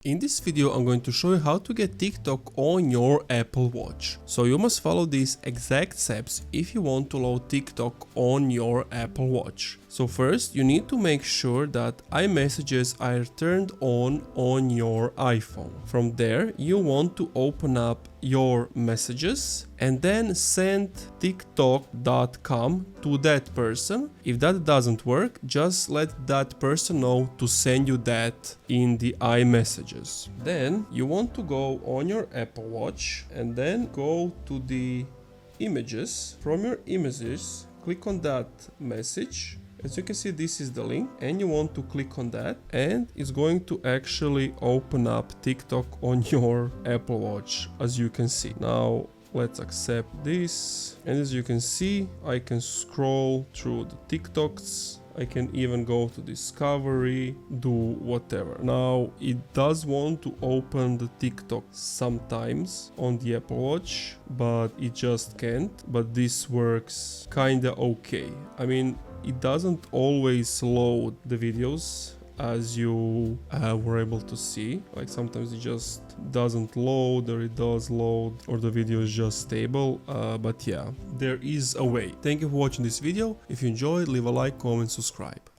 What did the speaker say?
In this video I'm going to show you how to get TikTok on your Apple Watch. So you must follow these exact steps if you want to load TikTok on your Apple Watch. So first you need to make sure that iMessages are turned on your iPhone. From there you want to open up your messages and then send tiktok.com to that person. If that doesn't work, just let that person know to send you that in the iMessages. Then you want to go on your Apple Watch and then go to the images. From your images, click on that message. As you can see, this is the link and you want to click on that and it's going to actually open up TikTok on your Apple Watch, as you can see. Now let's accept this, and as you can see, I can scroll through the TikToks. I can even go to discovery, do whatever. Now it does want to open the TikTok sometimes on the Apple Watch, but it just can't. But this works kinda okay. I mean, it doesn't always load the videos as you were able to see. Like sometimes it just doesn't load, or it does load, or the video is just stable. But yeah, there is a way. Thank you for watching this video. If you enjoyed, leave a like, comment, subscribe.